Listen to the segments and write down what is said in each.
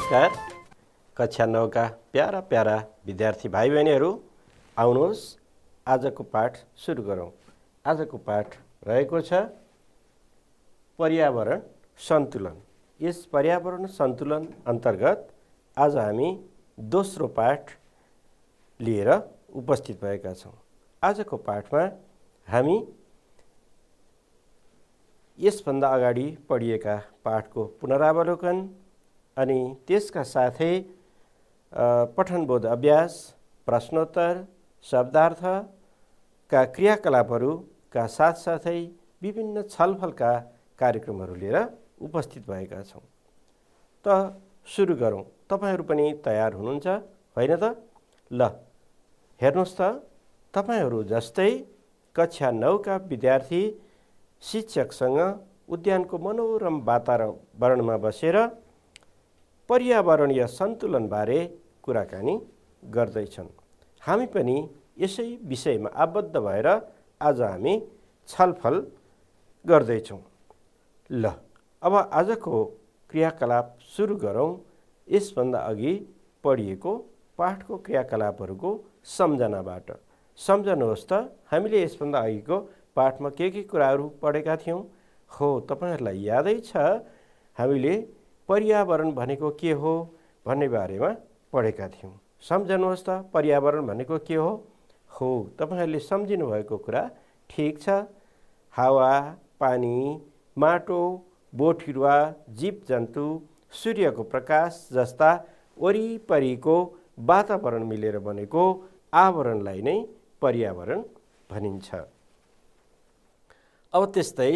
नमस्कार। कक्षा 9 का प्यारा प्यारा विद्यार्थी भाइ बहिनीहरू, आउनुहोस् आजको पाठ सुरु गरौँ। आजको पाठ रहेको छ पर्यावरण सन्तुलन। यस पर्यावरण सन्तुलन अन्तर्गत आज हामी दोस्रो पाठ लिएर उपस्थित भएका छौँ। आजको पाठमा हामी यसभन्दा अगाडि पढिएका पाठको पुनरावलोकन अनि त्यसका साथै पठनबोध अभ्यास, प्रश्नोत्तर, शब्दार्थका क्रियाकलापहरूका साथसाथै विभिन्न छलफलका कार्यक्रमहरू लिएर उपस्थित भएका छौँ। त सुरु गरौँ। तपाईहरू पनि तयार हुनुहुन्छ होइन त? ल हेर्नुहोस् त, तपाईहरू जस्तै कक्षा 9 का विद्यार्थी शिक्षकसँग उद्यानको मनोरम वातावरणमा बसेर पर्यावरणीय सन्तुलनबारे कुराकानी गर्दैछन्। हामी पनि यसै विषयमा आबद्ध भएर आज हामी छलफल गर्दैछौँ। ल अब आजको क्रियाकलाप सुरु गरौँ। यसभन्दा अघि पढिएको पाठको क्रियाकलापहरूको सम्झनाबाट। सम्झनुहोस् त, हामीले यसभन्दा अघिको पाठमा के कुराहरू पढेका थियौँ? हो, तपाईहरूलाई यादै छ, हामीले पर्यावरण भनेको के हो भन्ने बारेमा पढेका थियौँ। सम्झनुहोस् त, पर्यावरण भनेको के हो? हो, तपाईहरूले सम्झिनु भएको कुरा ठिक छ। हावा, पानी, माटो, बोटबिरुवा, जीवजन्तु, सूर्यको प्रकाश जस्ता वरिपरिको वातावरण मिलेर बनेको आवरणलाई नै पर्यावरण भनिन्छ। अब त्यस्तै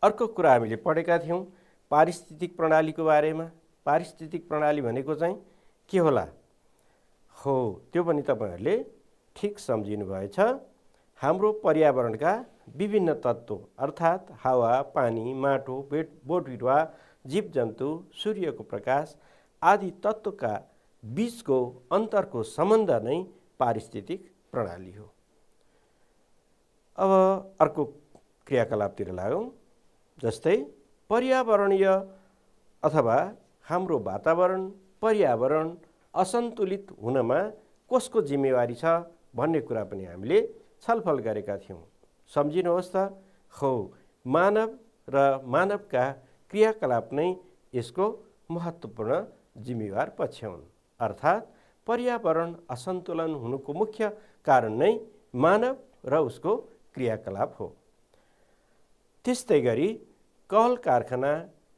अर्को कुरा हामीले पढेका थियौँ पारिस्थितिक प्रणालीको बारेमा। पारिस्थितिक प्रणाली भनेको चाहिँ के होला? हो, त्यो पनि तपाईहरूले ठिक सम्झिनु भएछ। हाम्रो पर्यावरणका विभिन्न तत्त्व अर्थात् हावा, पानी, माटो, बोटबिरुवा, जीवजन्तु, सूर्यको प्रकाश आदि तत्त्वका बीचको अन्तरको सम्बन्ध नै पारिस्थितिक प्रणाली हो। अब अर्को क्रियाकलापतिर लागौँ। जस्तै पर्यावरणीय अथवा हाम्रो वातावरण, पर्यावरण असन्तुलित हुनमा कसको जिम्मेवारी छ भन्ने कुरा पनि हामीले छलफल गरेका थियौँ। सम्झिनुहोस् त, हो, मानव र मानवका क्रियाकलाप नै यसको महत्त्वपूर्ण जिम्मेवार पक्ष हुन्। अर्थात् पर्यावरण असन्तुलन हुनुको मुख्य कारण नै मानव र उसको क्रियाकलाप हो। त्यस्तै गरी कल कारखाना,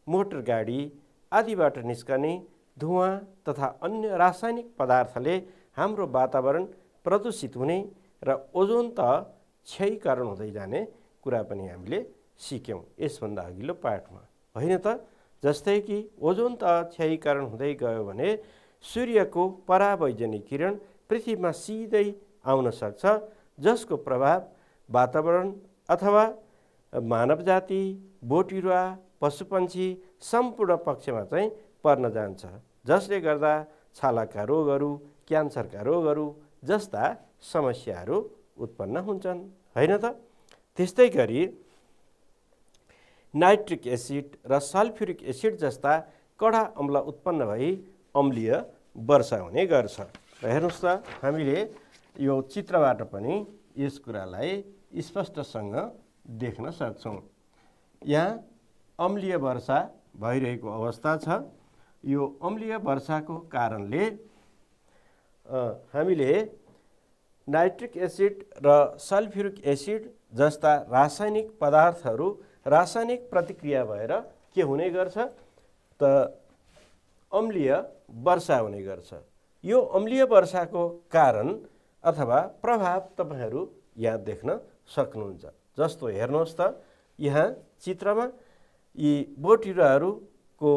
मोटर गाडी आदिबाट निस्कने धुवाँ तथा अन्य रासायनिक पदार्थले हाम्रो वातावरण प्रदूषित हुने र ओजोन तह क्षयीकरण हुँदै जाने कुरा पनि हामीले सिक्यौँ यसभन्दा अघिल्लो पाठमा, होइन त? जस्तै कि ओजोन तह क्षयीकरण हुँदै गयो भने सूर्यको परावैजनिक किरण पृथ्वीमा सिधै आउन सक्छ, जसको प्रभाव वातावरण अथवा मानव जाति, बोटबिरुवा, पशुपन्छी सम्पूर्ण पक्षमा चाहिँ पर्न जान्छ, जसले गर्दा छालाका रोगहरू, क्यान्सरका रोगहरू जस्ता समस्याहरू उत्पन्न हुन्छन्, होइन त? त्यस्तै गरी नाइट्रिक एसिड र सल्फ्युरिक एसिड जस्ता कडा अम्ल उत्पन्न भई अम्लीय वर्षा हुने गर्छ। र हेर्नुहोस् त, हामीले यो चित्रबाट पनि यस कुरालाई स्पष्टसँग देख्न सक्छौँ। यहाँ अम्लीय वर्षा भइरहेको अवस्था छ। यो अम्लीय वर्षाको कारणले हामीले नाइट्रिक एसिड र सल्फ्युरिक एसिड जस्ता रासायनिक पदार्थहरू रासायनिक प्रतिक्रिया भएर के हुने गर्छ त अम्लीय वर्षा हुने गर्छ। यो अम्लीय वर्षाको कारण अथवा प्रभाव तपाईहरू यहाँ देख्न सक्नुहुन्छ। जस्तो हेर्नुहोस् त, यहाँ चित्रमा यी बोटबिरुवाहरूको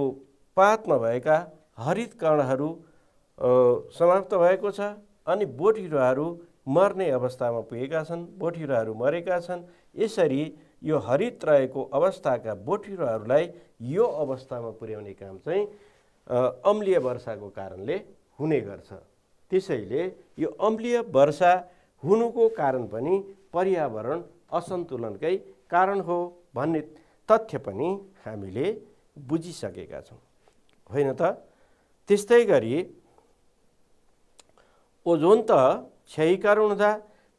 पातमा भएका हरित कणहरू समाप्त भएको छ अनि बोटबिरुवाहरू मर्ने अवस्थामा पुगेका छन्, बोटबिरुवाहरू मरेका छन्। यसरी यो हरित रहेको अवस्थाका बोटबिरुवाहरूलाई यो अवस्थामा पुर्याउने काम चाहिँ अम्लीय वर्षाको कारणले हुने गर्छ। त्यसैले यो अम्लीय वर्षा हुनुको कारण पनि पर्यावरण असन्तुलनकै कारण हो भन्ने तथ्य पनि हामीले बुझिसकेका छौँ, होइन त? त्यस्तै गरी ओजोन तह क्षयीकरण हुँदा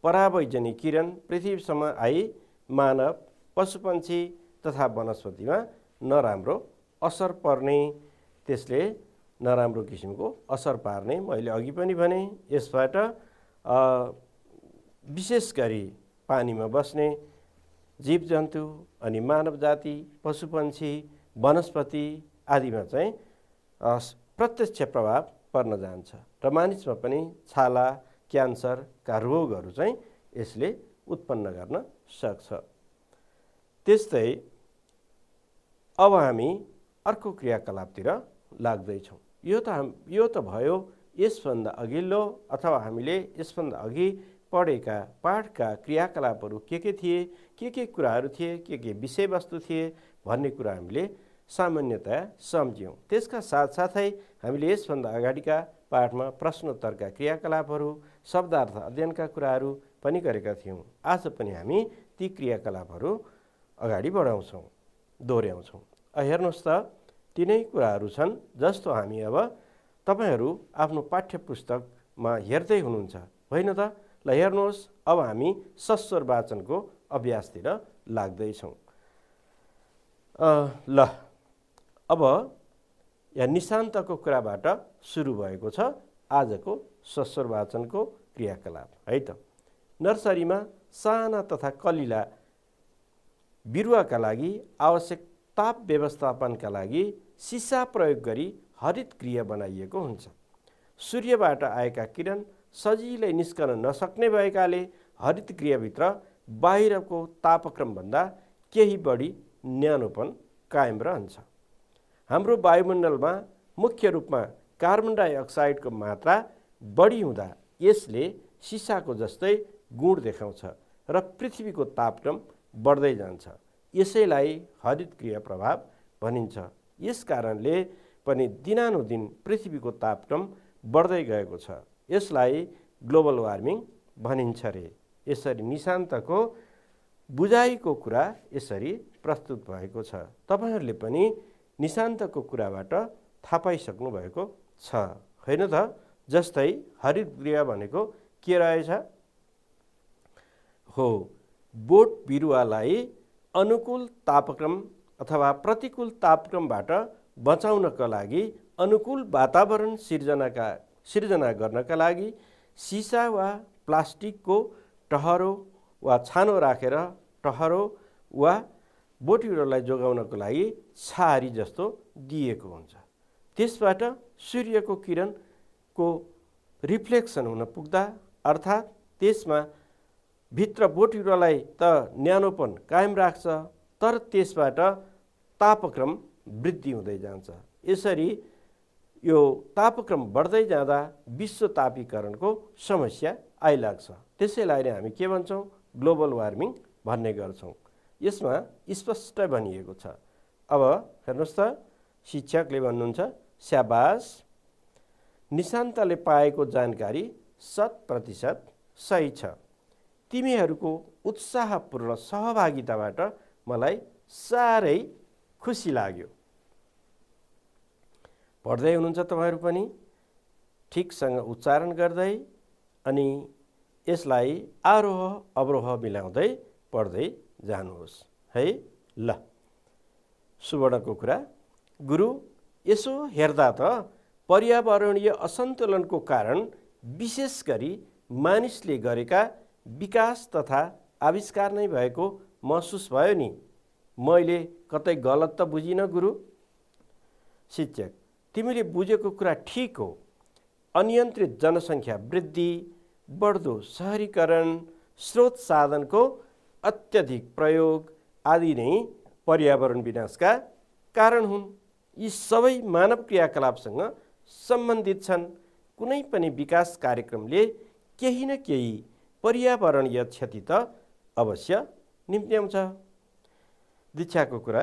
परावैजनिक किरण पृथ्वीसम्म आई मानव, पशुपन्छी तथा वनस्पतिमा नराम्रो असर पर्ने, त्यसले नराम्रो किसिमको असर पार्ने। मैले अघि पनि भने यसबाट विशेष गरी पानीमा बस्ने जीवजन्तु अनि मानव जाति, पशुपन्छी, वनस्पति आदिमा चाहिँ प्रत्यक्ष प्रभाव पर्न जान्छ र मानिसमा पनि छाला, क्यान्सरका रोगहरू चाहिँ यसले उत्पन्न गर्न सक्छ। त्यस्तै अब हामी अर्को क्रियाकलापतिर लाग्दैछौँ। यो त भयो यसभन्दा अघिल्लो अथवा हामीले यसभन्दा अघि पढेका पाठका क्रियाकलापहरू के थिए, के कुराहरू थिए, के विषयवस्तु थिए भन्ने कुरा हामीले सामान्यतया सम्झ्यौँ। त्यसका साथसाथै हामीले यसभन्दा अगाडिका पाठमा प्रश्नोत्तरका क्रियाकलापहरू, शब्दार्थ अध्ययनका कुराहरू पनि गरेका थियौँ। आज पनि हामी ती क्रियाकलापहरू अगाडि बढाउँछौँ, दोहोऱ्याउँछौँ। हेर्नुहोस् त, तिनै कुराहरू छन् जस्तो हामी अब तपाईहरू आफ्नो पाठ्यपुस्तकमा हेर्दै हुनुहुन्छ होइन त? ल हेर्नुहोस्, अब हामी सस्वर वाचनको अभ्यासतिर लाग्दैछौँ। ल अब यहाँ निशान्तको कुराबाट सुरु भएको छ आजको सस्वर वाचनको क्रियाकलाप है त। नर्सरीमा साना तथा कलिला बिरुवाका लागि आवश्यक ताप व्यवस्थापनका लागि सिसा प्रयोग गरी हरित गृह बनाइएको हुन्छ। सूर्यबाट आएका किरण सजिलै निस्कन नसक्ने भएकाले हरित गृहभित्र बाहिरको तापक्रमभन्दा केही बढी न्यानोपन कायम रहन्छ। हाम्रो वायुमण्डलमा मुख्य रूपमा कार्बन डाइअक्साइडको मात्रा बढी हुँदा यसले सिसाको जस्तै गुण देखाउँछ र पृथ्वीको तापक्रम बढ्दै जान्छ। यसैलाई हरित गृह प्रभाव भनिन्छ। यस कारणले पनि दिनानुदिन पृथ्वीको तापक्रम बढ्दै गएको छ। यसलाई ग्लोबल वार्मिङ भनिन्छ रे। यसरी निशान्तको बुझाइको कुरा यसरी प्रस्तुत भएको छ। तपाईहरूले पनि निशान्तको कुराबाट थाहा पाइसक्नु भएको छ होइन त? जस्तै हरित गृह भनेको के रहेछ? हो, बोट बिरुवालाई अनुकूल तापक्रम अथवा प्रतिकूल तापक्रमबाट बचाउनका लागि अनुकूल वातावरण सिर्जना गर्नका लागि सिसा वा प्लास्टिकको टहरो वा छानो राखेर टहरो वा बोटबिरुवालाई जोगाउनको लागि छारी जस्तो दिएको हुन्छ। त्यसबाट सूर्यको किरणको रिफ्लेक्सन हुन पुग्दा अर्थात् त्यसमा भित्र बोटबिरुवालाई त न्यानोपन कायम राख्छ, तर त्यसबाट तापक्रम वृद्धि हुँदै जान्छ। यसरी यो तापक्रम बढ्दै जाँदा विश्व तापीकरणको समस्या आइलाग्छ। त्यसैलाई नै हामी के भन्छौँ? ग्लोबल वार्मिङ भन्ने गर्छौँ। यसमा स्पष्ट भनिएको छ। अब हेर्नुहोस् त, शिक्षकले भन्नुहुन्छ, स्याबास, निशान्तले पाएको जानकारी 100% सही छ। तिमीहरूको उत्साहपूर्ण सहभागिताबाट मलाई साह्रै खुसी लाग्यो। पढ्दै हुनुहुन्छ तपाईहरू पनि ठिकसँग उच्चारण गर्दै अनि यसलाई आरोह अवरोह मिलाउँदै पढ्दै जानुहोस् है। ल, सुवर्णको कुरा, गुरु यसो हेर्दा त पर्यावरणीय असन्तुलनको कारण विशेष गरी मानिसले गरेका विकास तथा आविष्कार नै भएको महसुस भयो नि। मैले कतै गलत त बुझिनँ गुरु? शिक्षक, तिमीले बुझेको कुरा ठिक हो। अनियन्त्रित जनसङ्ख्या वृद्धि, बढ्दो शहरीकरण, स्रोत साधनको अत्यधिक प्रयोग आदि नै पर्यावरण विनाशका कारण हुन्। यी सबै मानव क्रियाकलापसँग सम्बन्धित छन्। कुनै पनि विकास कार्यक्रमले केही न केही पर्यावरणीय क्षति त अवश्य निम्त्याउँछ। दीक्षाको कुरा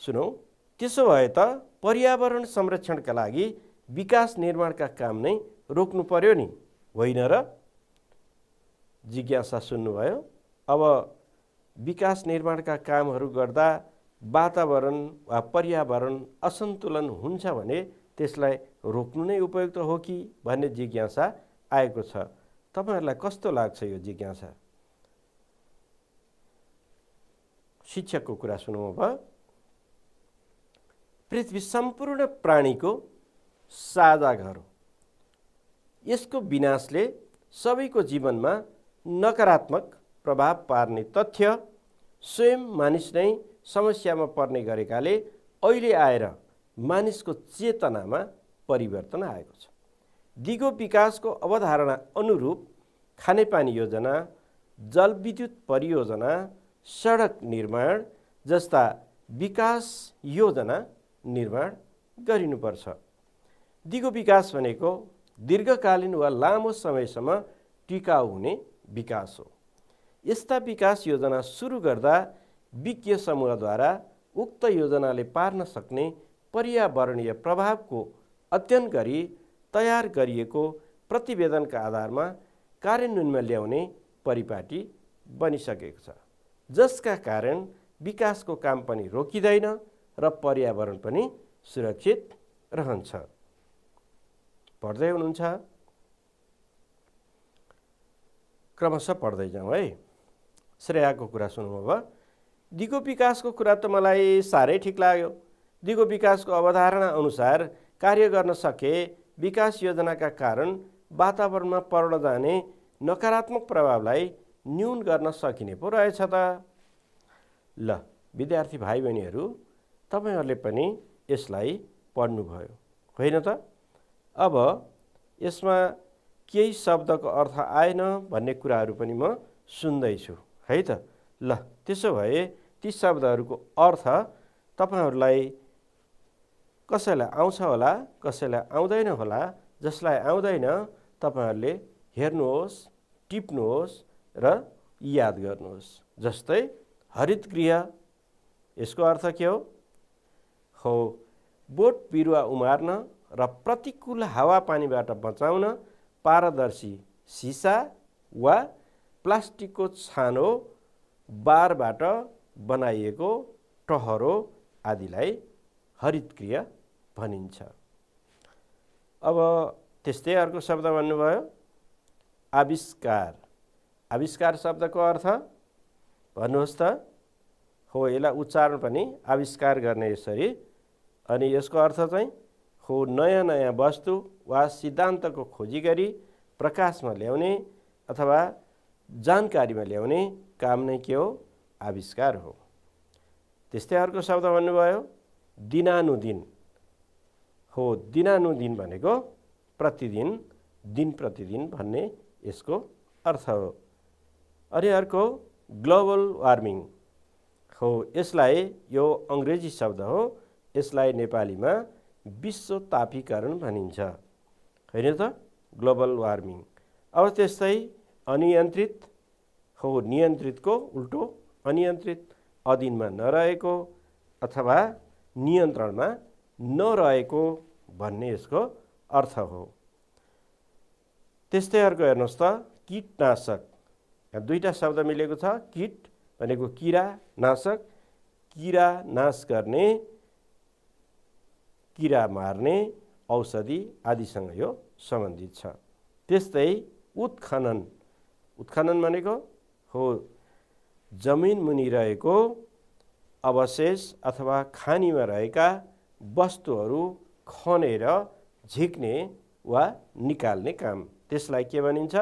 सुनौ। त्यसो भए त पर्यावरण संरक्षणका लागि विकास निर्माणका काम नै रोक्नु पर्यो नि, होइन र? जिज्ञासा सुन्नुभयो। अब विकास निर्माणका कामहरू गर्दा वातावरण वा पर्यावरण असन्तुलन हुन्छ भने त्यसलाई रोक्नु नै उपयुक्त हो कि भन्ने जिज्ञासा आएको छ। तपाईहरुलाई कस्तो लाग्छ यो जिज्ञासा? शिक्षकको कुरा सुनौँ अब। पृथ्वी सम्पूर्ण प्राणीको साझा घर हो। यसको विनाशले सबैको जीवनमा नकारात्मक प्रभाव पार्ने तथ्य स्वयं मानिस नै समस्यामा पर्ने गरेकाले अहिले आएर मानिसको चेतनामा परिवर्तन आएको छ। दिगो विकासको अवधारणा अनुरूप खानेपानी योजना, जलविद्युत परियोजना, सडक निर्माण जस्ता विकास योजना निर्माण गरिनुपर्छ। दिगो विकास भनेको दीर्घकालीन वा लामो समयसम्म टिकाउ हुने विकास हो। यस्ता विकास योजना सुरु गर्दा विज्ञ समूहद्वारा उक्त योजनाले पार्न सक्ने पर्यावरणीय प्रभावको अध्ययन गरी तयार गरिएको प्रतिवेदनका आधारमा कार्यान्वयनमा ल्याउने परिपाटी बनिसकेको छ, जसका कारण विकासको काम पनि रोकिँदैन र पर्यावरण पनि सुरक्षित रहन्छ। पढ्दै हुनुहुन्छ? क्रमशः पढ्दै जाउँ है। श्रेयाको कुरा सुनौँ अब। दिगो विकासको कुरा त मलाई साह्रै ठिक लाग्यो। दिगो विकासको अवधारणा अनुसार कार्य गर्न सके विकास योजनाका कारण वातावरणमा पर्न जाने नकारात्मक प्रभावलाई न्यून गर्न सकिने पो रहेछ त। ल विद्यार्थी भाइ बहिनीहरू, तपाईहरुले पनि यसलाई पढ्नुभयो होइन त? अब यसमा केही शब्दको अर्थ आएन भन्ने कुराहरू पनि म सुन्दैछु है त। ल त्यसो भए ती शब्दहरूको अर्थ तपाईहरुलाई कसैलाई आउँछ होला, कसैलाई आउँदैन होला। जसलाई आउँदैन तपाईहरुले हेर्नुहोस्, टिप्नुहोस् र याद गर्नुहोस्। जस्तै हरित गृह, यसको अर्थ के हो? बोट बिरुवा उमार्न र प्रतिकूल हावापानीबाट बचाउन पारदर्शी सिसा वा प्लास्टिकको छानो, बारबाट बनाइएको टहरो आदिलाई हरित गृह भनिन्छ। अब त्यस्तै अर्को शब्द भन्नुभयो आविष्कार। आविष्कार शब्दको अर्थ भन्नुहोस् त? यसलाई उच्चारण पनि आविष्कार गर्ने यसरी। अनि यसको अर्थ चाहिँ नयाँ नयाँ वस्तु वा सिद्धान्तको खोजी गरी प्रकाशमा ल्याउने अथवा जानकारीमा ल्याउने काम नै के हो? आविष्कार हो। त्यस्तै अर्को शब्द भन्नुभयो दिनानुदिन। दिनानुदिन भनेको प्रतिदिन, दिन प्रतिदिन भन्ने यसको अर्थ हो। अनि अर्को ग्लोबल वार्मिङ। यसलाई, यो अंग्रेजी शब्द हो, यसलाई नेपालीमा विश्व तापीकरण भनिन्छ हैन त? Global warming. अब त्यस्तै अनियन्त्रित। नियन्त्रितको उल्टो अनियन्त्रित, अधीनमा नरहेको अथवा नियन्त्रणमा नरहेको भन्ने यसको अर्थ हो। त्यस्तै अर्को हेर्नुहोस् त कीटनाशक। यहाँ दुईटा शब्द मिलेको छ। कीट भनेको किरा, नाशक किरा नाश गर्ने, किरा मार्ने औषधि आदिसँग यो सम्बन्धित छ। त्यस्तै उत्खनन। उत्खनन भनेको जमिन मुनि रहेको अवशेष अथवा खानीमा रहेका वस्तुहरू खनेर झिक्ने वा निकाल्ने काम, त्यसलाई के भनिन्छ?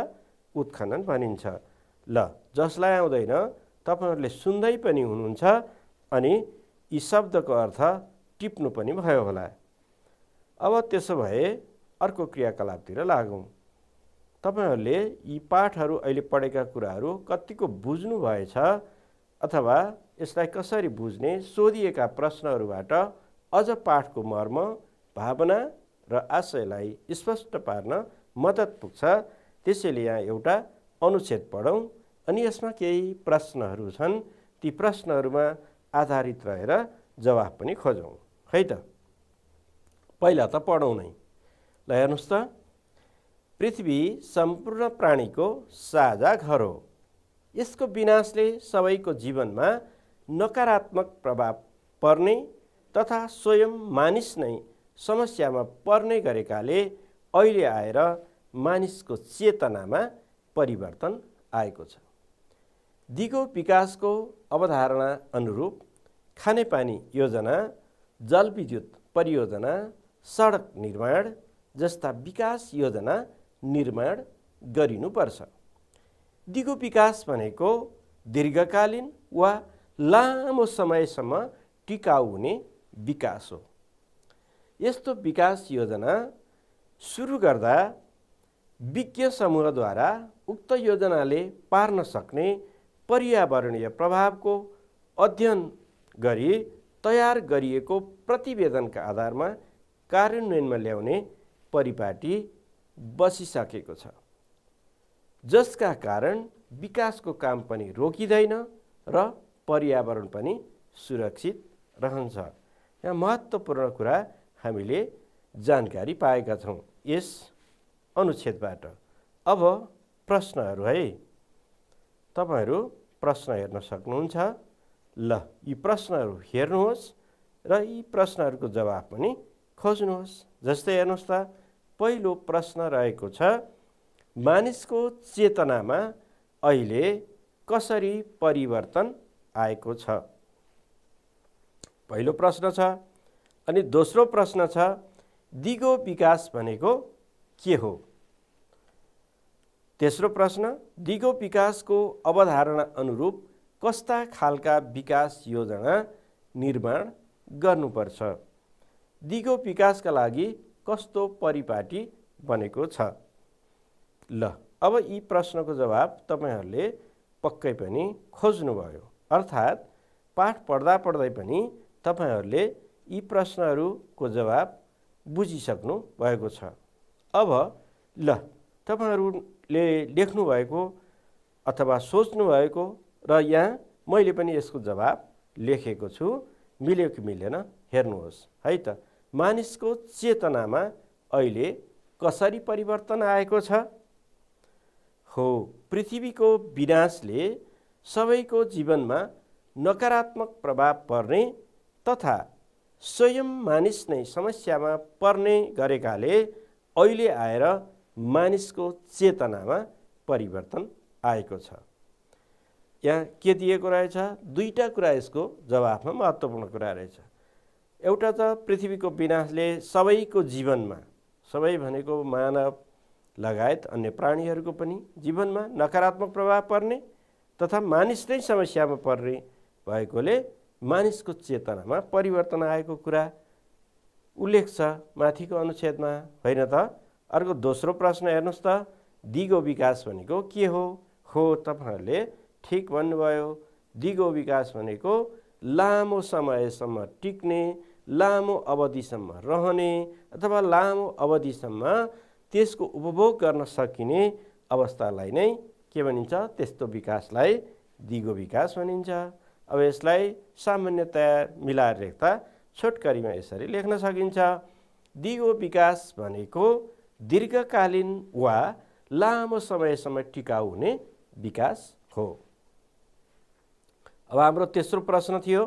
उत्खनन भनिन्छ। ल जसलाई आउँदैन तपाईहरुले सुन्दै पनि हुनुहुन्छ अनि यी शब्दको अर्थ टिप्नु पनि भयो होला। अब त्यसो भए अर्को क्रियाकलापतिर लागौं। तपाईहरुले यी पाठहरू अहिले पढेका कुराहरू कतिको बुझ्नु भएछ अथवा यसलाई कसरी बुझ्ने सोधिएका प्रश्नहरूबाट अझ पाठको मर्म, भावना र आशयलाई स्पष्ट पार्न मद्दत पुग्छ। त्यसैले यहाँ एउटा अनुच्छेद पढौं अनि यसमा केही प्रश्नहरू छन्। ती प्रश्नहरूमा आधारित रहेर जवाफ पनि खोजौं है त। पहिला त पढौं नै। ल हेर्नुस् त, पृथ्वी सम्पूर्ण प्राणीको साझा घर हो। यसको विनाशले सबैको जीवनमा नकारात्मक प्रभाव पर्ने तथा स्वयं मानिस नै समस्यामा पर्ने गरेकाले अहिले आएर मानिसको चेतनामा परिवर्तन आएको छ। दिगो विकासको अवधारणा अनुरूप खानेपानी योजना, जलविद्युत परियोजना, सडक निर्माण जस्ता विकास योजना निर्माण गरिनुपर्छ। दिगो विकास भनेको दीर्घकालीन वा लामो समयसम्म टिकाउ हुने विकास हो। यस्तो विकास योजना सुरु गर्दा विज्ञ समूहद्वारा उक्त योजनाले पार्न सक्ने पर्यावरणीय प्रभावको अध्ययन गरी तयार गरिएको प्रतिवेदनका आधारमा कार्यान्वयनमा ल्याउने परिपाटी बसिसकेको छ, जसका कारण विकासको काम पनि रोकिँदैन र पर्यावरण पनि सुरक्षित रहन्छ। यहाँ महत्त्वपूर्ण कुरा हामीले जानकारी पाएका छौँ यस अनुच्छेदबाट। अब प्रश्नहरू है, तपाईहरू प्रश्न हेर्न सक्नुहुन्छ। ल, यी प्रश्नहरू हेर्नुहोस् र यी प्रश्नहरूको जवाब पनि खोज्नुहोस्। जस्तै हेर्नुहोस् त, पहिलो प्रश्न रहेको छ, मानिसको चेतनामा अहिले कसरी परिवर्तन आएको छ? पहिलो प्रश्न छ। अनि दोस्रो प्रश्न छ, दिगो विकास भनेको के हो? तेस्रो प्रश्न, दिगो विकासको अवधारणा अनुरूप कस्ता खालका विकास योजना निर्माण गर्नुपर्छ? दिगो विकासका लागि कस्तो परिपाटी बनेको छ? ल, अब यी प्रश्नको जवाब तपाईहरूले पक्कै पनि खोज्नुभयो, अर्थात् पाठ पढ्दा पढ्दै पनि तपाईहरूले यी प्रश्नहरूको जवाब बुझिसक्नु भएको छ। अब ल, तपाईहरूले लेख्नुभएको अथवा सोच्नुभएको र यहाँ मैले पनि यसको जवाब लेखेको छु, मिल्यो कि मिलेन हेर्नुहोस् है त। मानिसको चेतनामा अहिले कसरी परिवर्तन आएको छ? हो, पृथ्वीको विनाशले सबैको जीवनमा नकारात्मक प्रभाव पर्ने तथा स्वयं मानिस नै समस्यामा पर्ने गरेकाले अहिले आएर मानिसको चेतनामा परिवर्तन आएको छ। यहाँ के दिएको रहेछ? दुईटा कुरा यसको जवाफमा महत्त्वपूर्ण कुरा रहेछ। एउटा त पृथ्वीको विनाशले सबैको जीवनमा, सबै भनेको मानव लगायत अन्य प्राणीहरूको पनि जीवनमा नकारात्मक प्रभाव पर्ने तथा मानिस नै समस्यामा पर्ने भएकोले मानिसको चेतनामा परिवर्तन आएको कुरा उल्लेख छ माथिको अनुच्छेदमा, होइन त? अर्को दोस्रो प्रश्न हेर्नुहोस् त, दिगो विकास भनेको के हो? हो, तपाईहरूले ठिक भन्नुभयो। दिगो विकास भनेको लामो समयसम्म टिक्ने, लामो अवधिसम्म रहने अथवा लामो अवधिसम्म त्यसको उपभोग गर्न सकिने अवस्थालाई नै के भनिन्छ? त्यस्तो विकासलाई दिगो विकास भनिन्छ। अब यसलाई सामान्यतया मिलाएर लेख्दा छोटकरीमा यसरी लेख्न सकिन्छ, दिगो विकास भनेको दीर्घकालीन वा लामो समयसम्म टिकाउ हुने विकास हो। अब हाम्रो तेस्रो प्रश्न थियो,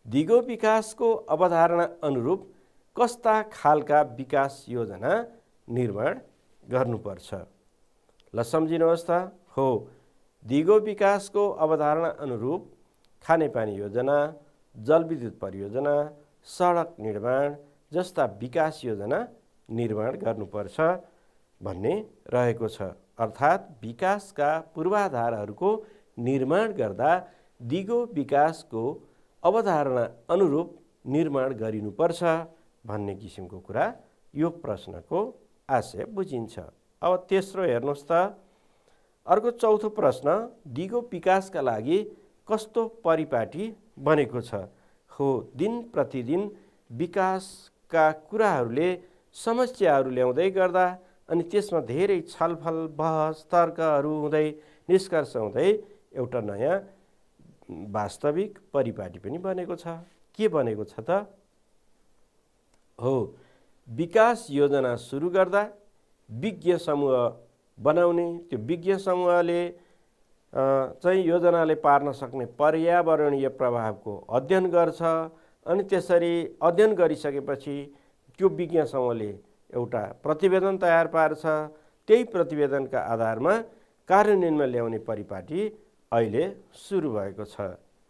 दिगो विकासको अवधारणा अनुरूप कस्ता खालका विकास योजना निर्माण गर्नुपर्छ? ल, सम्झिनुहोस् त। हो, दिगो विकासको अवधारणा अनुरूप खानेपानी योजना, जलविद्युत परियोजना, सडक निर्माण जस्ता विकास योजना निर्माण गर्नुपर्छ भन्ने रहेको छ। अर्थात् विकासका पूर्वाधारहरूको निर्माण गर्दा दिगो विकासको अवधारणा अनुरूप निर्माण गरिनुपर्छ भन्ने किसिमको कुरा यो प्रश्नको आशय बुझिन्छ। अब तेस्रो हेर्नुहोस् त, अर्को चौथो प्रश्न, दिगो विकासका लागि कस्तो परिपाटी बनेको छ? हो, दिन प्रतिदिन विकासका कुराहरूले समस्याहरू ल्याउँदै गर्दा अनि त्यसमा धेरै छलफल, बहस, तर्कहरू हुँदै निष्कर्ष हुँदै एउटा नयाँ वास्तविक परिपाटी पनि बनेको छ। के बनेको छ त? हो, विकास योजना सुरु गर्दा विज्ञ समूह बनाउने, त्यो विज्ञ समूहले चाहिँ योजनाले पार्न सक्ने पर्यावरणीय प्रभावको अध्ययन गर्छ अनि त्यसरी अध्ययन गरिसकेपछि त्यो विज्ञ समूहले एउटा प्रतिवेदन तयार पार्छ। त्यही प्रतिवेदनका आधारमा कार्यान्वयनमा ल्याउने परिपाटी अहिले सुरु भएको छ,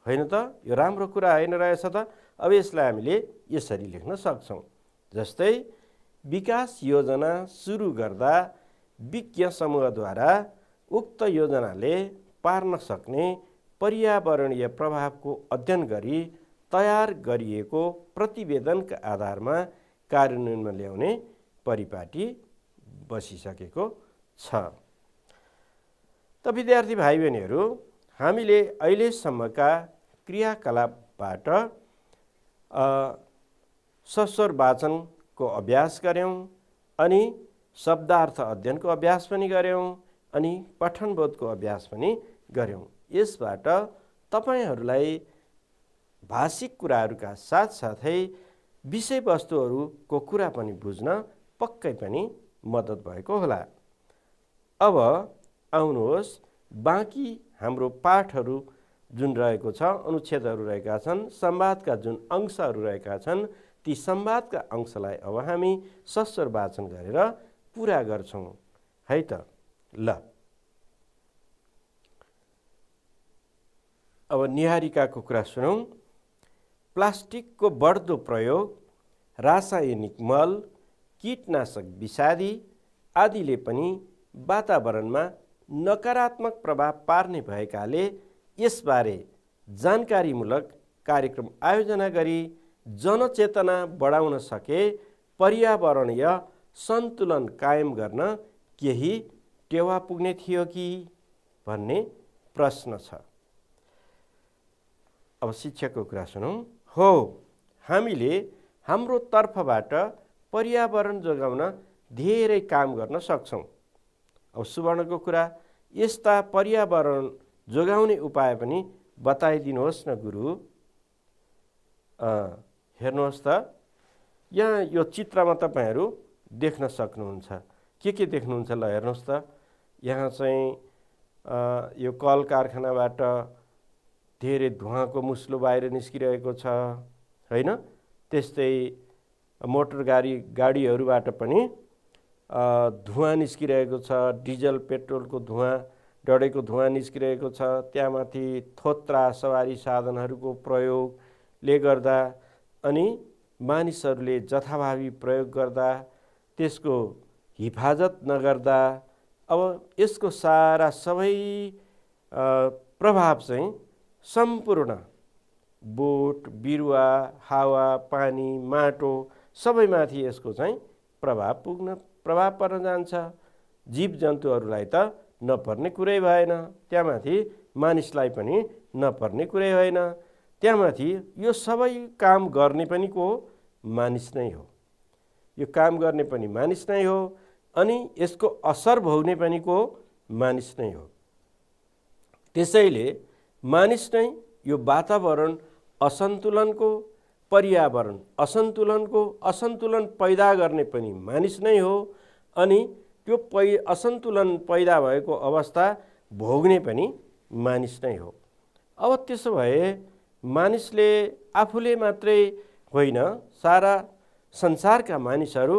होइन त? यो राम्रो कुरा होइन रहेछ त? अब यसलाई हामीले यसरी लेख्न सक्छौँ। जस्तै विकास योजना सुरु गर्दा विज्ञ समूहद्वारा उक्त योजनाले पार्न सक्ने पर्यावरणीय प्रभावको अध्ययन गरी तयार गरिएको प्रतिवेदनका आधारमा कार्यान्वयनमा ल्याउने परिपाटी बसिसकेको छ। त विद्यार्थी भाइ बहिनीहरू, हामीले अहिलेसम्मका क्रियाकलापबाट सस्वर वाचनको अभ्यास गऱ्यौँ, अनि शब्दार्थ अध्ययनको अभ्यास पनि गऱ्यौँ, अनि पठनबोधको अभ्यास पनि गऱ्यौँ। यसबाट तपाईहरूलाई भाषिक कुराहरूका साथसाथै विषयवस्तुहरूको कुरा पनि बुझ्न पक्कै पनि मद्दत भएको होला। अब आउनुहोस्, बाँकी हाम्रो पाठहरू जुन रहेको छ, अनुच्छेदहरू रहेका छन्, संवादका जुन अंशहरू रहेका छन्, ती संवादका अंशलाई अब हामी सस्वर वाचन गरेर पुरा गर्छौँ है त। ल, अब निहारिकाको कुरा सुनौँ। प्लास्टिकको बढ्दो प्रयोग, रासायनिक मल, कीटनाशक विषादी आदिले पनि वातावरणमा नकारात्मक प्रभाव पार्ने भएकाले यसबारे जानकारीमूलक कार्यक्रम आयोजना गरी जनचेतना बढाउन सके पर्यावरणीय सन्तुलन कायम गर्न केही टेवा पुग्ने थियो कि भन्ने प्रश्न छ। अब शिक्षकको कुरा सुनौँ। हो, हामीले हाम्रो तर्फबाट पर्यावरण जोगाउन धेरै काम गर्न सक्छौँ। अब सुवर्णको कुरा, यस्ता पर्यावरण जोगाउने उपाय पनि बताइदिनुहोस् न गुरु। हेर्नुहोस् त, यहाँ यो चित्रमा तपाईहरू देख्न सक्नुहुन्छ। के देख्नुहुन्छ? ल हेर्नुहोस् त, यहाँ चाहिँ यो कल कारखानाबाट धेरै धुवाँको मुस्लो बाहिर निस्किरहेको छ, होइन? त्यस्तै मोटर गाडीहरूबाट पनि धुवाँ निस्किरहेको छ, डिजल पेट्रोलको धुवाँ, डढेको धुवाँ निस्किरहेको छ। त्यहाँमाथि थोत्रा सवारी साधनहरूको प्रयोगले गर्दा अनि मानिसहरूले जथाभावी प्रयोग गर्दा त्यसको हिफाजत नगर्दा अब यसको सारा सबै प्रभाव चाहिँ सम्पूर्ण बोट बिरुवा, हावा, पानी, माटो सबैमाथि यसको चाहिँ प्रभाव पर्न जान्छ। जीव जन्तुहरूलाई त नपर्ने कुरै भएन, त्यहाँमाथि मानिसलाई पनि नपर्ने कुरै होइन। त्यहाँमाथि यो सबै काम गर्ने पनि को? मानिस नै हो। यो काम गर्ने पनि मानिस नै हो, अनि यसको असर भोग्ने पनि को? मानिस नै हो। त्यसैले मानिस नै यो वातावरण असन्तुलनको, पर्यावरण असन्तुलनको असन्तुलन पैदा गर्ने पनि मानिस नै हो, अनि त्यो असन्तुलन पैदा भएको अवस्था भोग्ने पनि मानिस नै हो। अब त्यसो भए मानिसले आफूले मात्रै होइन, सारा संसारका मानिसहरू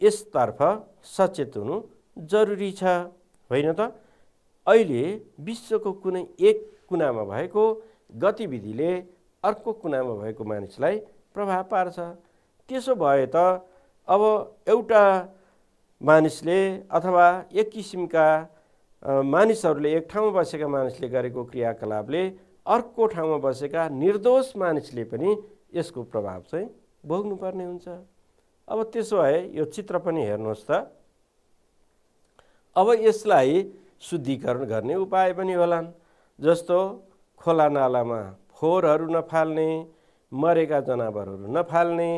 यसतर्फ सचेत हुनु जरुरी छ, होइन त? अहिले विश्वको कुनै एक कुनामा भएको गतिविधिले अर्को कुनामा भएको मानिसलाई प्रभाव पार्छ। त्यसो भए त अब एउटा मानिसले अथवा एक किसिमका मानिसहरूले, एक ठाउँमा बसेका मानिसले गरेको क्रियाकलापले अर्को ठाउँमा बसेका निर्दोष मानिसले पनि यसको प्रभाव चाहिँ भोग्नुपर्ने हुन्छ। अब त्यसो भए यो चित्र पनि हेर्नुहोस् त। अब यसलाई शुद्धिकरण गर्ने उपाय पनि होलान्, जस्तो खोला नालामा फोहोरहरू नफाल्ने, मरेका जनावरहरू नफाल्ने,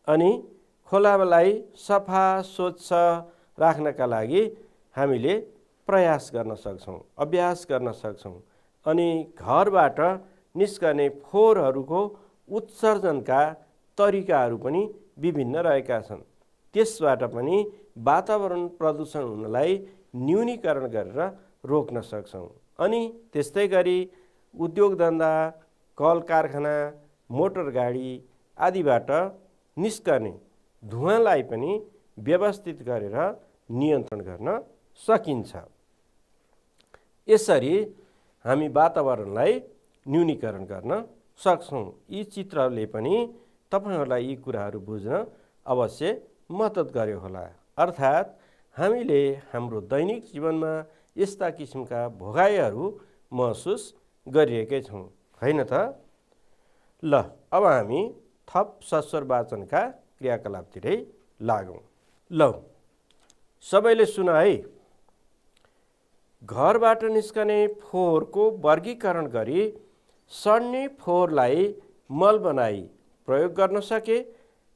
अनि खोलालाई सफा स्वच्छ राख्नका लागि हामीले प्रयास गर्न सक्छौँ, अभ्यास गर्न सक्छौँ। अनि घरबाट निस्कने फोहोरहरूको उत्सर्जनका तरिकाहरू पनि विभिन्न रहेका छन्। त्यसबाट पनि वातावरण प्रदूषण हुनलाई न्यूनीकरण गरेर रोक्न सक्छौँ। अनि त्यस्तै गरी उद्योग धन्दा, कल कारखाना, मोटर गाडी आदिबाट निस्कने धुवाँलाई पनि व्यवस्थित गरेर नियन्त्रण गर्न सकिन्छ। यसरी हामी वातावरणलाई न्यूनीकरण गर्न सक्छौँ। यी चित्रले पनि तपाईहरूलाई यी कुराहरू बुझ्न अवश्य मद्दत गर्यो होला। अर्थात् हामीले हाम्रो दैनिक जीवनमा यस्ता किसिमका भोगाइहरू महसुस गरिरहेकै छौँ, होइन त? ल, अब हामी थप सस्वर वाचनका क्रियाकलापतिरै लागौँ। ल, सबैले सुन है। घरबाट निस्कने फोहोरको वर्गीकरण गरी सड्ने फोहोरलाई मल बनाई प्रयोग गर्न सके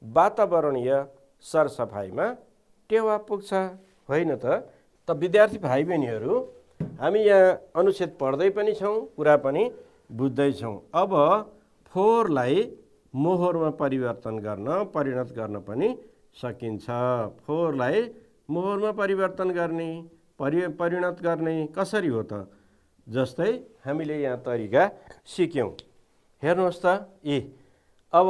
वातावरणीय सरसफाइमा टेवा पुग्छ, होइन त? त विद्यार्थी भाइ बहिनीहरू, हामी यहाँ अनुच्छेद पढ्दै पनि छौँ, कुरा पनि बुझ्दैछौँ। अब फोहोरलाई मोहोरमा परिणत गर्न पनि सकिन्छ। फोहोरलाई मोहोरमा परिणत गर्ने कसरी हो त? जस्तै हामीले यहाँ तरिका सिक्यौँ। हेर्नुहोस् त, अब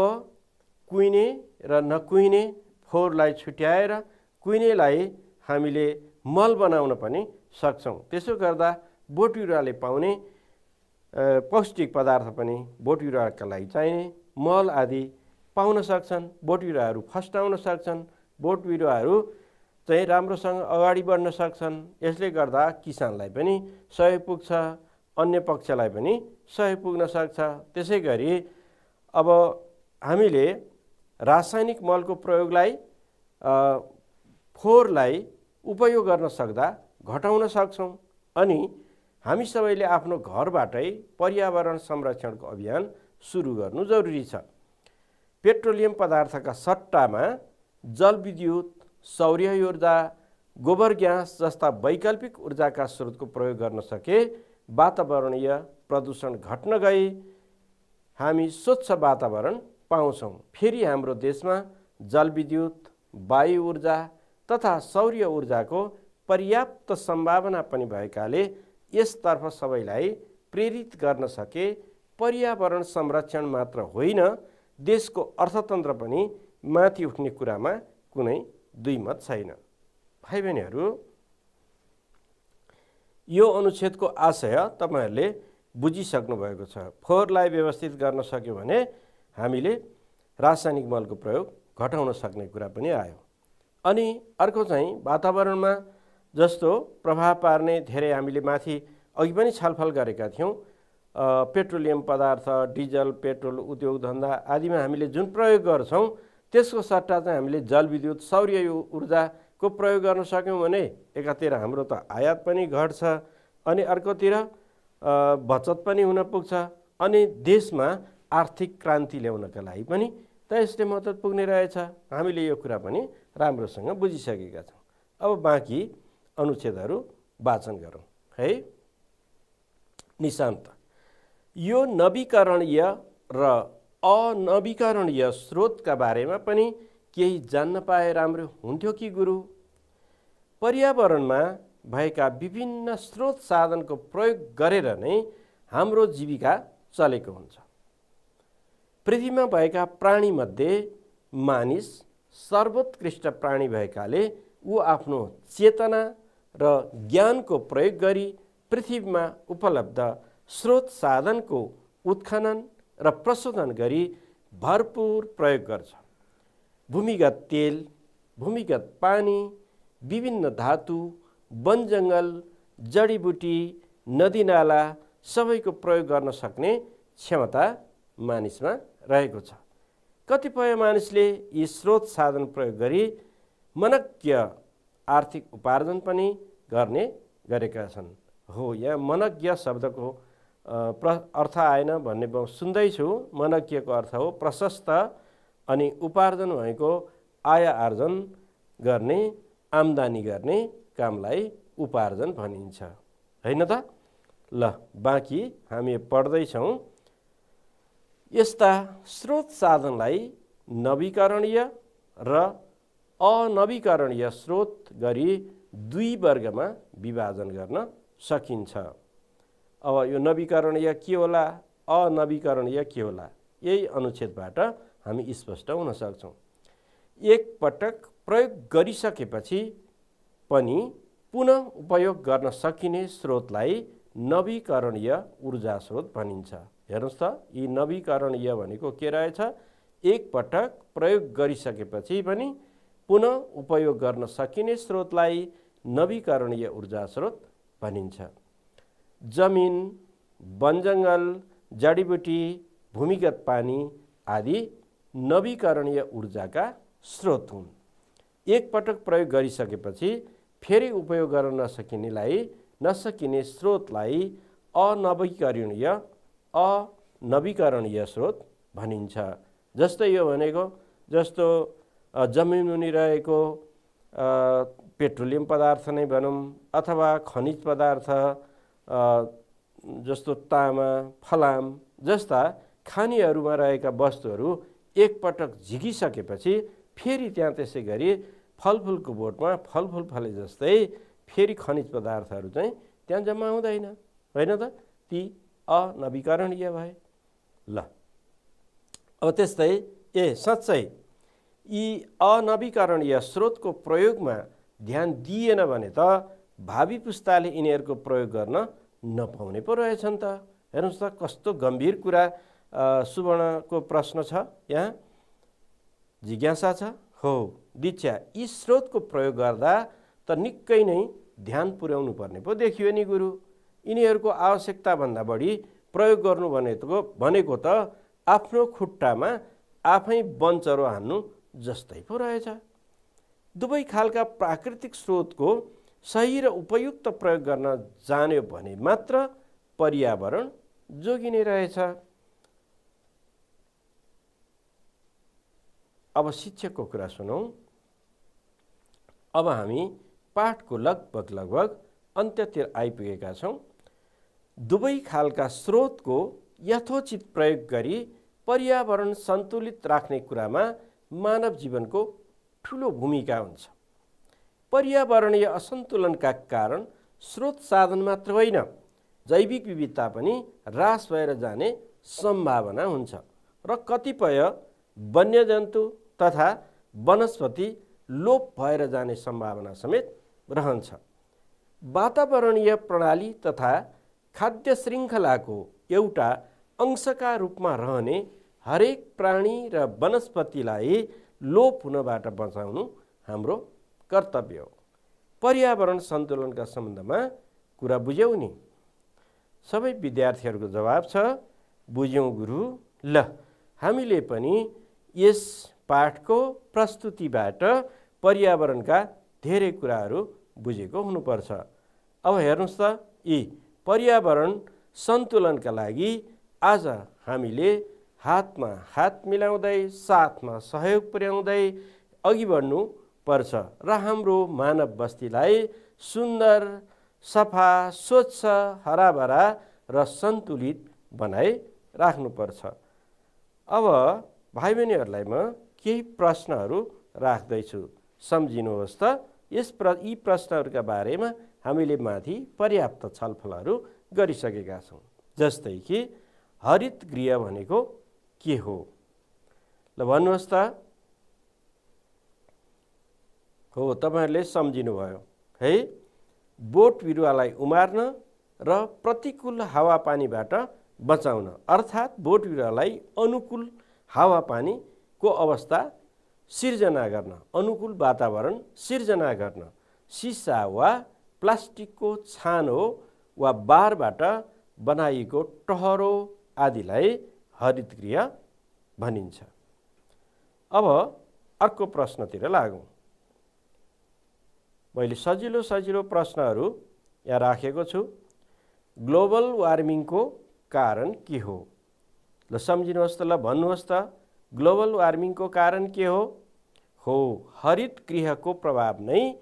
कुहिने र नकुहिने फोहोरलाई छुट्याएर कुहिनेलाई हामीले मल बनाउन पनि सक्छौँ। त्यसो गर्दा बोटबिरुवाले पाउने पौष्टिक पदार्थ पनि बोटबिरुवाका लागि चाहिने मल आदि पाउन सक्छन्, बोटबिरुवाहरू फस्टाउन सक्छन्, बोटबिरुवाहरू चाहिँ राम्रोसँग अगाडि बढ्न सक्छन्। यसले गर्दा किसानलाई पनि सहयोग पुग्छ, अन्य पक्षलाई पनि सहयोग पुग्न सक्छ। त्यसै गरी अब हामीले रासायनिक मलको प्रयोगलाई फोहोरलाई उपयोग गर्न सक्दा घटाउन सक्छौँ। अनि हामी सबैले आफ्नो घरबाटै पर्यावरण संरक्षणको अभियान सुरु गर्नु जरुरी छ। पेट्रोलियम पदार्थका सट्टामा जलविद्युत, सौर्य ऊर्जा, गोबर ग्यास जस्ता वैकल्पिक ऊर्जाका स्रोतको प्रयोग गर्न सके वातावरणीय प्रदूषण घट्न गई हामी स्वच्छ वातावरण पाउँछौँ। फेरि हाम्रो देशमा जलविद्युत, वायु ऊर्जा तथा सौर्य ऊर्जाको पर्याप्त सम्भावना पनि भएकाले यसतर्फ सबैलाई प्रेरित गर्न सके पर्यावरण संरक्षण मात्र होइन, देशको अर्थतन्त्र पनि माथि उठ्ने कुरामा कुनै दुईमत छैन। भाइ बहिनीहरू, यो अनुच्छेदको आशय तपाईहरूले बुझिसक्नु भएको छ। फोहोरलाई व्यवस्थित गर्न सक्यो भने हामीले रासायनिक मलको प्रयोग घटाउन सक्ने कुरा पनि आयो। अनि अर्को चाहिँ वातावरणमा जस्तो प्रभाव पार्ने धेरै हामीले माथि अघि पनि छलफल गरेका थियौँ। पेट्रोलियम पदार्थ, डिजल, पेट्रोल उद्योग धन्दा आदिमा हामीले जुन प्रयोग गर्छौँ त्यसको सट्टा चाहिँ हामीले जलविद्युत, सौर्य ऊर्जाको प्रयोग गर्न सक्यौँ भने एकातिर हाम्रो त आयात पनि घट्छ अनि अर्कोतिर बचत पनि हुन पुग्छ अनि देशमा आर्थिक क्रान्ति ल्याउनका लागि पनि त यसले मद्दत पुग्ने रहेछ। हामीले यो कुरा पनि राम्रोसँग बुझिसकेका छौँ। अब बाँकी अनुच्छेदहरू वाचन गरौँ है। निशान्त, यो नवीकरणीय र अनवीकरणीय स्रोतका बारेमा पनि केही जान्न पाए राम्रो हुन्थ्यो कि गुरु? पर्यावरणमा भएका विभिन्न स्रोत साधनको प्रयोग गरेर नै हाम्रो जीविका चलेको हुन्छ। पृथ्वीमा भएका प्राणीमध्ये मानिस सर्वोत्कृष्ट प्राणी भएकाले ऊ आफ्नो चेतना र ज्ञानको प्रयोग गरी पृथ्वीमा उपलब्ध स्रोत साधनको उत्खनन र प्रशोधन गरी भरपूर प्रयोग गर्छ। भूमिगत तेल, भूमिगत पानी, विभिन्न धातु, वन जङ्गल, जडीबुटी, नदीनाला सबैको प्रयोग गर्न सक्ने क्षमता मानिसमा रहेको छ। कतिपय मानिसले यी स्रोत साधन प्रयोग गरी मनज्ञ आर्थिक उपार्जन पनि गरेका छन्। हो, यहाँ मनज्ञ शब्दको अर्थ आएन भन्ने म सुन्दैछु। मनज्ञको अर्थ हो प्रशस्त अनि उपार्जन भनेको आय आर्जन गर्ने, आम्दानी गर्ने कामलाई उपार्जन भनिन्छ, होइन त? ल, बाँकी हामी पढ्दैछौँ। यस्ता स्रोत साधनलाई नवीकरणीय र अनवीकरणीय स्रोत गरी दुई वर्गमा विभाजन गर्न सकिन्छ। अब यो नवीकरणीय के होला, अनवीकरणीय के होला, यही अनुच्छेदबाट हामी स्पष्ट हुन सक्छौँ। एक पटक प्रयोग गरिसकेपछि पनि पुनः उपयोग गर्न सकिने स्रोतलाई नवीकरणीय ऊर्जा स्रोत भनिन्छ। हेर्नुहोस् त, यी नवीकरणीय भनेको के रहेछ? एक पटक प्रयोग गरिसकेपछि पनि पुनः उपयोग गर्न सकिने स्रोतलाई नवीकरणीय ऊर्जा स्रोत भनिन्छ। जमिन, वनजङ्गल, जडीबुटी, भूमिगत पानी आदि नवीकरणीय ऊर्जाका स्रोत हुन्। एक पटक प्रयोग गरिसकेपछि फेरि उपयोग गर्न नसकिने स्रोतलाई अनवीकरणीय स्रोत भनिन्छ। जस्तै यो भनेको जस्तो जमिनमुनि रहेको पेट्रोलियम पदार्थ नै भनौँ अथवा खनिज पदार्थ जस्तो तामा, फलाम जस्ता खानीहरूमा रहेका वस्तुहरू एकपटक झिकिसकेपछि फेरि त्यहाँ त्यसै गरी फलफुलको बोटमा फलफुल फले जस्तै फेरि खनिज पदार्थहरू चाहिँ त्यहाँ जम्मा हुँदैन, होइन त? ती अनवीकरणीय भए। ल अब त्यस्तै साँच्चै यी अनवीकरणीय स्रोतको प्रयोगमा ध्यान दिएन भने त भावी पुस्ताले यिनीहरूको प्रयोग गर्न नपाउने पो रहेछ नि त। हेर्नुहोस् त, कस्तो गम्भीर कुरा सुवर्णको प्रश्न छ, यहाँ जिज्ञासा छ। हो दीक्षा, यी स्रोतको प्रयोग गर्दा त निकै नै ध्यान पुर्याउनु पर्ने पो देखियो नि गुरु। यिनीहरूको आवश्यकताभन्दा बढी प्रयोग गर्नु भनेको त आफ्नो खुट्टामा आफै बन्चरो हान्नु जस्तै पो रहेछ। दुवै खालका प्राकृतिक स्रोतको सही र उपयुक्त प्रयोग गर्न जान्यो भने मात्र पर्यावरण जोगिने रहेछ। अब शिक्षकको कुरा सुनौँ। अब हामी पाठको लगभग अन्त्यतिर आइपुगेका छौँ। दुवै खालका स्रोतको यथोचित प्रयोग गरी पर्यावरण सन्तुलित राख्ने कुरामा मानव जीवनको ठुलो भूमिका हुन्छ। पर्यावरणीय असन्तुलनका कारण स्रोत साधन मात्र होइन, जैविक विविधता पनि ह्रास भएर जाने सम्भावना हुन्छ र कतिपय वन्यजन्तु तथा वनस्पति लोप भएर जाने सम्भावना समेत रहन्छ। वातावरणीय प्रणाली तथा खाद्य श्रृङ्खलाको एउटा अंशका रूपमा रहने हरेक प्राणी र वनस्पतिलाई लोप हुनबाट बचाउनु हाम्रो कर्तव्य हो। पर्यावरण सन्तुलनका सम्बन्धमा कुरा बुझ्यौ नि? सबै विद्यार्थीहरूको जवाब छ बुझ्यौँ गुरु। ल हामीले पनि यस पाठको प्रस्तुतिबाट पर्यावरणका धेरै कुराहरू बुझेको हुनुपर्छ। अब हेर्नुहोस् त, यी पर्यावरण सन्तुलनका लागि आज हामीले हातमा हात मिलाउँदै साथमा सहयोग पुर्याउँदै अघि बढ्नु पर्छ र हाम्रो मानव बस्तीलाई सुन्दर, सफा, स्वच्छ, हराभरा र सन्तुलित बनाइ राख्नुपर्छ। अब भाइ बहिनीहरूलाई म केही प्रश्नहरू राख्दैछु, सम्झिनुहोस् त। यी प्रश्नहरूका बारेमा हामीले माथि पर्याप्त छलफलहरू गरिसकेका छौँ। जस्तै कि हरित गृह भनेको के हो? ल भन्नुहोस् त। हो, तपाईँहरूले सम्झिनुभयो है। बोट बिरुवालाई उमार्न र प्रतिकूल हावापानीबाट बचाउन, अर्थात् बोट बिरुवालाई अनुकूल हावापानीको अवस्था सिर्जना गर्न, अनुकूल वातावरण सिर्जना गर्न सिसा वा प्लास्टिकको छानो वा बारबाट बनाइएको टहरो आदिलाई हरित गृह भनिन्छ। अब अर्को प्रश्नतिर लागौँ। मैले सजिलो प्रश्नहरू यहाँ राखेको छु। ग्लोबल वार्मिङको कारण के हो? ल सम्झिनुहोस् त, ल भन्नुहोस् त, ग्लोबल वार्मिङको कारण के हो? हो, हरित गृहको प्रभाव नै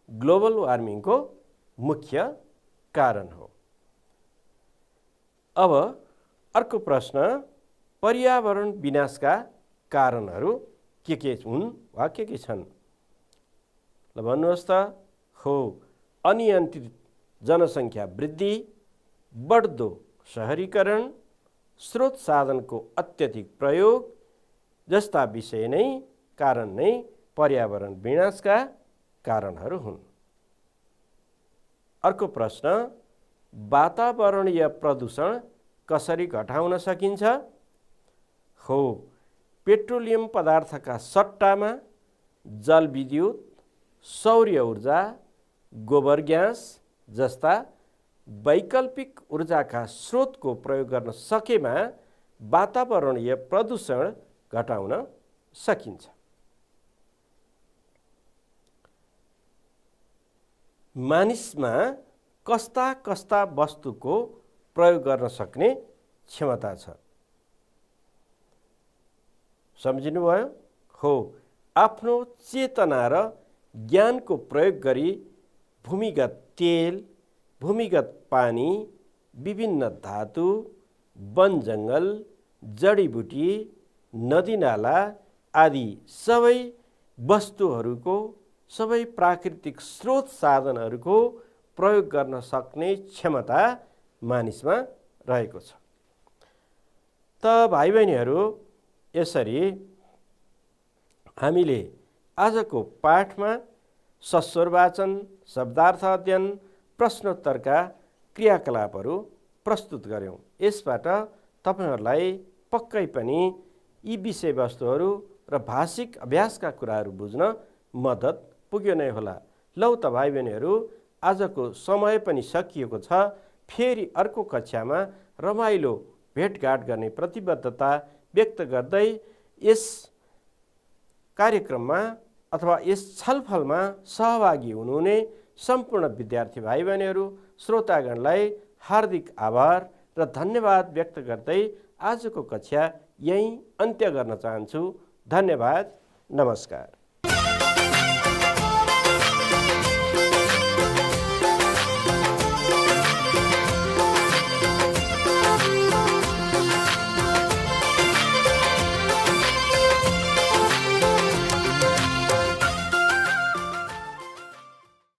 ग्लोबल वार्मिङको मुख्य कारण हो। अब अर्को प्रश्न, पर्यावरण विनाशका कारणहरू के हुन् वा के छन्? ल भन्नुहोस् त। हो, अनियन्त्रित जनसङ्ख्या वृद्धि, बढ्दो शहरीकरण, स्रोत साधनको अत्यधिक प्रयोग जस्ता कारण नै पर्यावरण विनाशका कारणहरू हुन्। अर्को प्रश्न, वातावरणीय प्रदूषण कसरी घटाउन सकिन्छ? हो, पेट्रोलियम पदार्थका सट्टामा जलविद्युत, सौर्य ऊर्जा, गोबर ग्यास जस्ता वैकल्पिक ऊर्जाका स्रोतको प्रयोग गर्न सकेमा वातावरणीय प्रदूषण घटाउन सकिन्छ। मानिसमा कस्ता कस्ता वस्तुको प्रयोग गर्न सक्ने क्षमता छ? सम्झिनुभयो? हो, आफ्नो चेतना र ज्ञानको प्रयोग गरी भूमिगत तेल, भूमिगत पानी, विभिन्न धातु, वन जङ्गल, जडीबुटी, नदीनाला आदि सबै वस्तुहरूको, सबै प्राकृतिक स्रोत साधनहरूको प्रयोग गर्न सक्ने क्षमता मानिसमा रहेको छ। त भाइ बहिनीहरू, यसरी हामीले आजको पाठमा सस्वर वाचन, शब्दार्थ अध्ययन, प्रश्नोत्तरका क्रियाकलापहरू प्रस्तुत गर्यौं। यसबाट तपाईहरुलाई पक्कै पनि यी विषयवस्तुहरू र भाषिक अभ्यासका कुराहरू बुझ्न मद्दत पुग्यो नै होला। लौ त भाइ बहिनीहरू, आजको समय पनि सकिएको छ। फेरि अर्को कक्षामा रमाइलो भेटघाट गर्ने प्रतिबद्धता व्यक्त गर्दै यस कार्यक्रममा अथवा यस छलफलमा सहभागी हुनुहुने सम्पूर्ण विद्यार्थी भाइ बहिनीहरू, श्रोतागणलाई हार्दिक आभार र धन्यवाद व्यक्त गर्दै आजको कक्षा यही अन्त्य गर्न चाहन्छु। धन्यवाद, नमस्कार।